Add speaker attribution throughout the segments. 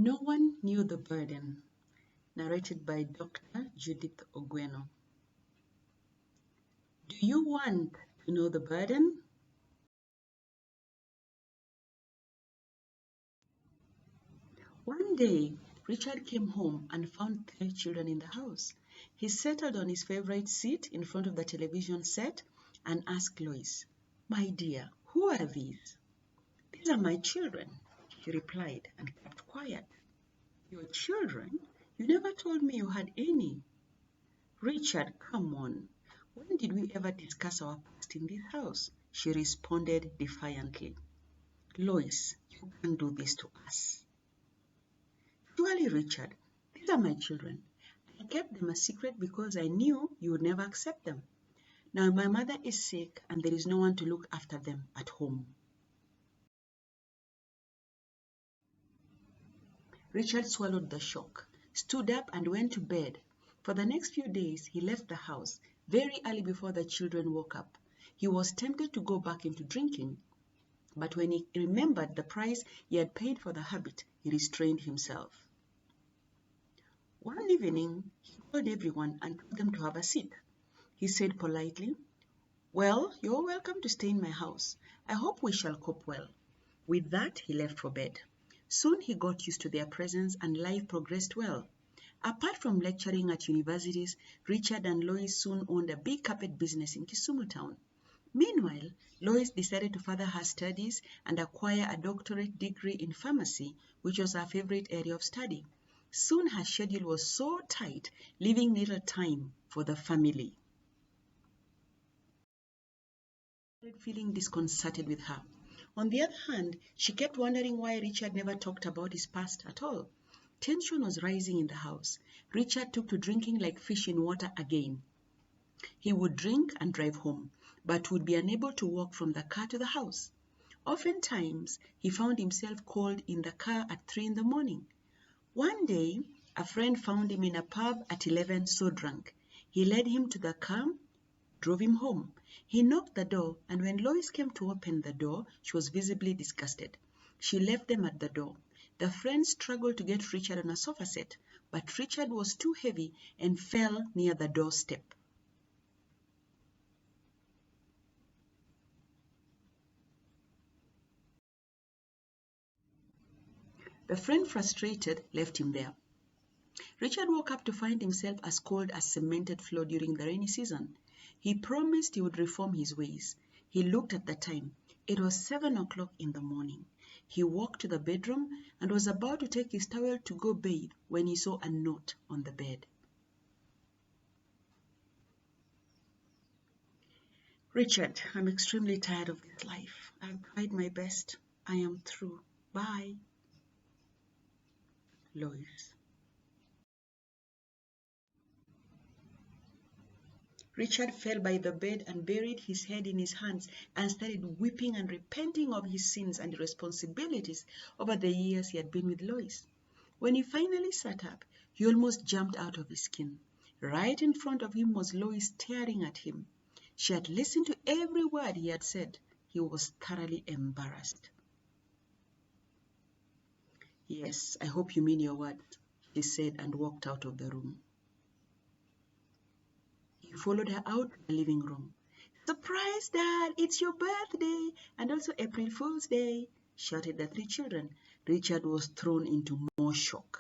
Speaker 1: No One Knew the Burden, narrated by Dr. Judith Ogweno. Do you want to know the burden? One day, Richard came home and found three children in the house. He settled on his favorite seat in front of the television set and asked Lois, "My dear, who are these?" "These are my children," she replied and kept quiet. "Your children? You never told me you had any." "Richard, come on. When did we ever discuss our past in this house?" she responded defiantly. "Lois, you can't do this to us." "Surely, Richard, these are my children. I kept them a secret because I knew you would never accept them. Now my mother is sick and there is no one to look after them at home." Richard swallowed the shock, stood up and went to bed. For the next few days, he left the house very early before the children woke up. He was tempted to go back into drinking, but when he remembered the price he had paid for the habit, he restrained himself. One evening, he called everyone and told them to have a seat. He said politely, "Well, you're welcome to stay in my house. I hope we shall cope well." With that, he left for bed. Soon he got used to their presence and life progressed well. Apart from lecturing at universities, Richard and Lois soon owned a big carpet business in Kisumu town. Meanwhile, Lois decided to further her studies and acquire a doctorate degree in pharmacy, which was her favorite area of study. Soon her schedule was so tight, leaving little time for the family. Feeling disconcerted with her. On the other hand, she kept wondering why Richard never talked about his past at all. Tension was rising in the house. Richard took to drinking like fish in water again. He would drink and drive home, but would be unable to walk from the car to the house. Oftentimes, he found himself called in the car at 3 in the morning. One day, a friend found him in a pub at 11 so drunk. He led him to the car, drove him home. He knocked the door, and when Lois came to open the door, she was visibly disgusted. She left them at the door. The friends struggled to get Richard on a sofa set, but Richard was too heavy and fell near the doorstep. The friend, frustrated, left him there. Richard woke up to find himself as cold as cemented floor during the rainy season. He promised he would reform his ways. He looked at the time. It was 7 o'clock in the morning. He walked to the bedroom and was about to take his towel to go bathe when he saw a note on the bed. "Richard, I'm extremely tired of this life. I've tried my best. I am through. Bye. Lois." Richard fell by the bed and buried his head in his hands and started weeping and repenting of his sins and responsibilities over the years he had been with Lois. When he finally sat up, he almost jumped out of his skin. Right in front of him was Lois staring at him. She had listened to every word he had said. He was thoroughly embarrassed. "Yes, I hope you mean your words," she said and walked out of the room. He followed her out to the living room. "Surprise, Dad! It's your birthday! And also April Fool's Day!" shouted the three children. Richard was thrown into more shock.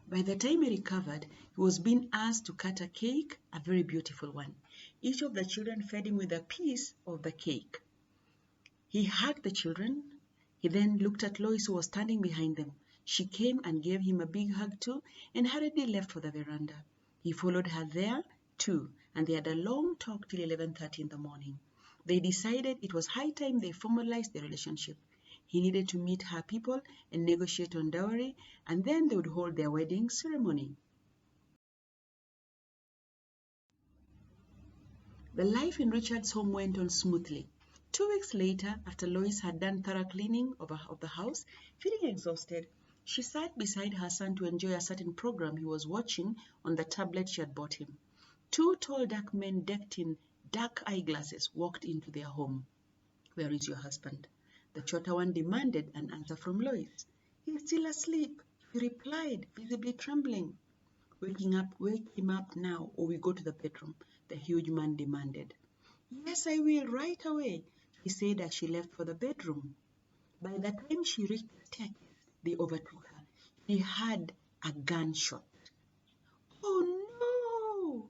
Speaker 1: By the time he recovered, he was being asked to cut a cake, a very beautiful one. Each of the children fed him with a piece of the cake. He hugged the children. He then looked at Lois, who was standing behind them. She came and gave him a big hug too and hurriedly left for the veranda. He followed her there too, and they had a long talk till 11:30 in the morning. They decided it was high time they formalized their relationship. He needed to meet her people and negotiate on dowry, and then they would hold their wedding ceremony. The life in Richard's home went on smoothly. 2 weeks later, after Lois had done thorough cleaning of the house, feeling exhausted, she sat beside her son to enjoy a certain program he was watching on the tablet she had bought him. Two tall dark men decked in dark eyeglasses walked into their home. "Where is your husband?" The shorter one demanded an answer from Lois. He's still asleep, she replied, visibly trembling. Wake him up now, or we go to the bedroom, the huge man demanded. Yes, I will, right away, she said as she left for the bedroom. By the time she reached the staircase, they overtook her. She had a gunshot. Oh no!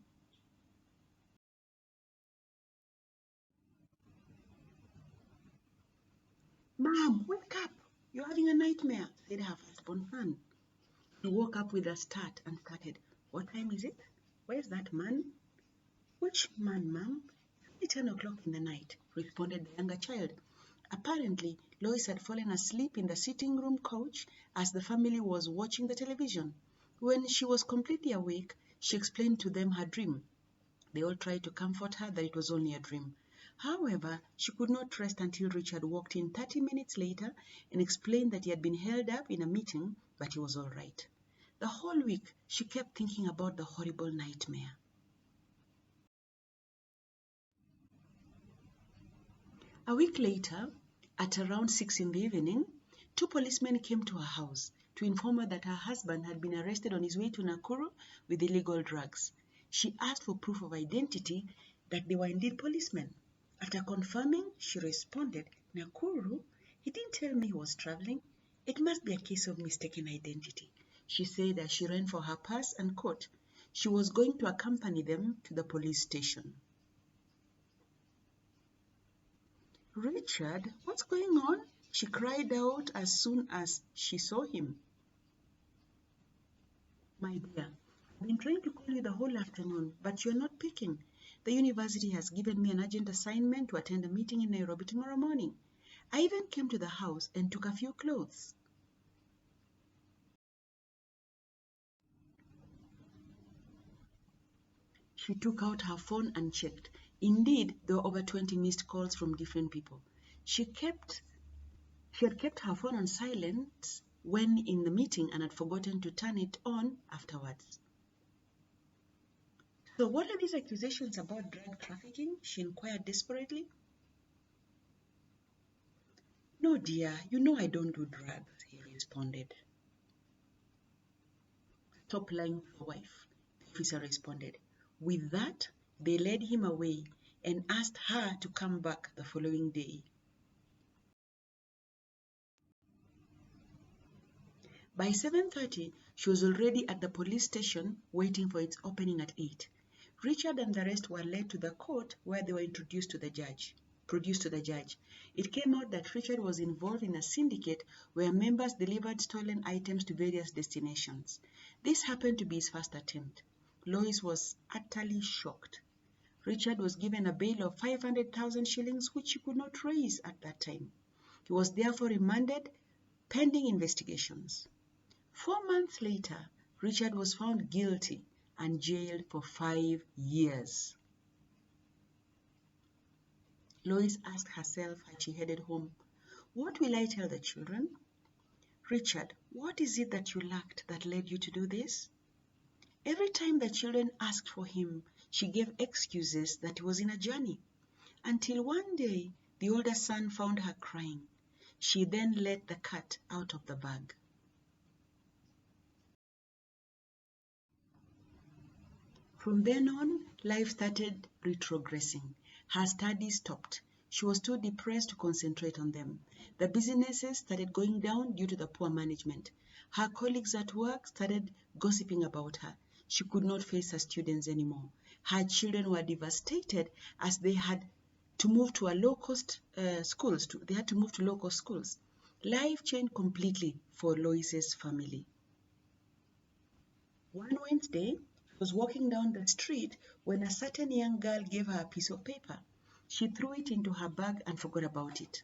Speaker 1: Mom, wake up! You're having a nightmare, said her firstborn son. She woke up with a start and started. What time is it? Where's that man? Which man, ma'am? It's 10 o'clock in the night, responded the younger child. Apparently, Lois had fallen asleep in the sitting room couch as the family was watching the television. When she was completely awake, she explained to them her dream. They all tried to comfort her that it was only a dream. However, she could not rest until Richard walked in 30 minutes later and explained that he had been held up in a meeting, but he was all right. The whole week, she kept thinking about the horrible nightmare. A week later, at around 6 in the evening, two policemen came to her house to inform her that her husband had been arrested on his way to Nakuru with illegal drugs. She asked for proof of identity that they were indeed policemen. After confirming, she responded, Nakuru? He didn't tell me he was traveling. It must be a case of mistaken identity, she said as she ran for her purse and coat. She was going to accompany them to the police station. Richard, what's going on? She cried out as soon as she saw him. My dear, I've been trying to call you the whole afternoon, but you're not picking. The university has given me an urgent assignment to attend a meeting in Nairobi tomorrow morning. I even came to the house and took a few clothes. She took out her phone and checked. Indeed, there were over 20 missed calls from different people. She had kept her phone on silent when in the meeting and had forgotten to turn it on afterwards. So what are these accusations about drug trafficking? She inquired desperately. No, dear, you know I don't do drugs, he responded. Stop lying to your wife, the officer responded. With that, they led him away and asked her to come back the following day. By 7:30, she was already at the police station waiting for its opening at 8. Richard and the rest were led to the court where they were produced to the judge. It came out that Richard was involved in a syndicate where members delivered stolen items to various destinations. This happened to be his first attempt. Lois was utterly shocked. Richard was given a bail of 500,000 shillings, which he could not raise at that time. He was therefore remanded pending investigations. 4 months later, Richard was found guilty and jailed for 5 years. Lois asked herself as she headed home, what will I tell the children? Richard, what is it that you lacked that led you to do this? Every time the children asked for him, she gave excuses that he was in a journey. Until one day, the older son found her crying. She then let the cat out of the bag. From then on, life started retrogressing. Her studies stopped. She was too depressed to concentrate on them. The businesses started going down due to the poor management. Her colleagues at work started gossiping about her. She could not face her students anymore. Her children were devastated as they had to move to low-cost schools. They had to move to low-cost schools. Life changed completely for Lois's family. One Wednesday, she was walking down the street when a certain young girl gave her a piece of paper. She threw it into her bag and forgot about it.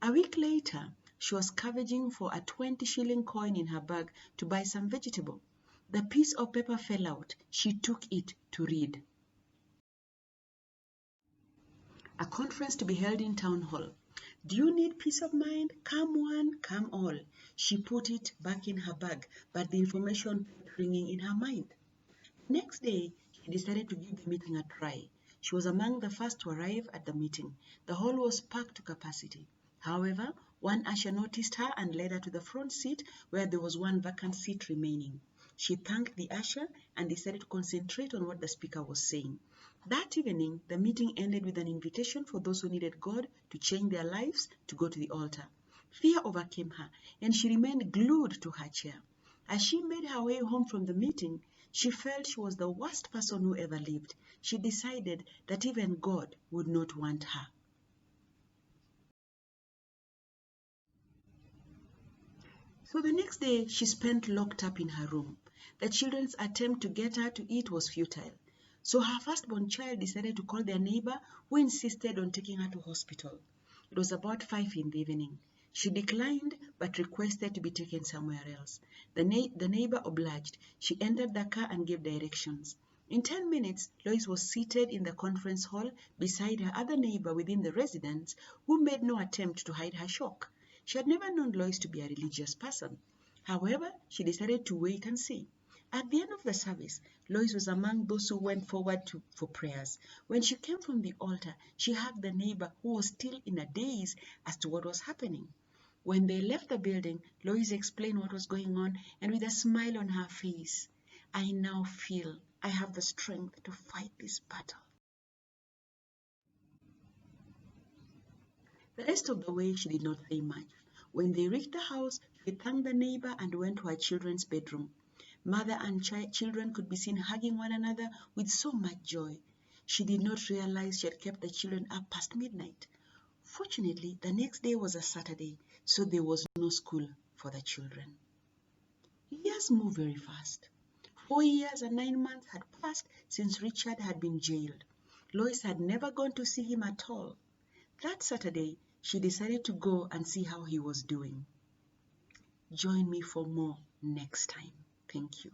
Speaker 1: A week later, she was scavenging for a 20-shilling coin in her bag to buy some vegetable. The piece of paper fell out. She took it to read. A conference to be held in town hall. Do you need peace of mind? Come one, come all. She put it back in her bag, but the information kept ringing in her mind. Next day, she decided to give the meeting a try. She was among the first to arrive at the meeting. The hall was packed to capacity. However, one usher noticed her and led her to the front seat where there was one vacant seat remaining. She thanked the usher and decided to concentrate on what the speaker was saying. That evening, the meeting ended with an invitation for those who needed God to change their lives to go to the altar. Fear overcame her, and she remained glued to her chair. As she made her way home from the meeting, she felt she was the worst person who ever lived. She decided that even God would not want her. So the next day, she spent locked up in her room. The children's attempt to get her to eat was futile. So her firstborn child decided to call their neighbor, who insisted on taking her to hospital. It was about 5 in the evening. She declined but requested to be taken somewhere else. The neighbor obliged. She entered the car and gave directions. In 10 minutes, Lois was seated in the conference hall beside her other neighbor within the residence, who made no attempt to hide her shock. She had never known Lois to be a religious person. However, she decided to wait and see. At the end of the service, Lois was among those who went forward for prayers. When she came from the altar, she hugged the neighbor who was still in a daze as to what was happening. When they left the building, Lois explained what was going on, and with a smile on her face, "I now feel I have the strength to fight this battle." The rest of the way, she did not say much. When they reached the house, she thanked the neighbor and went to her children's bedroom. Mother and children could be seen hugging one another with so much joy. She did not realize she had kept the children up past midnight. Fortunately, the next day was a Saturday, so there was no school for the children. Years moved very fast. 4 years and 9 months had passed since Richard had been jailed. Lois had never gone to see him at all. That Saturday, she decided to go and see how he was doing. Join me for more next time. Thank you.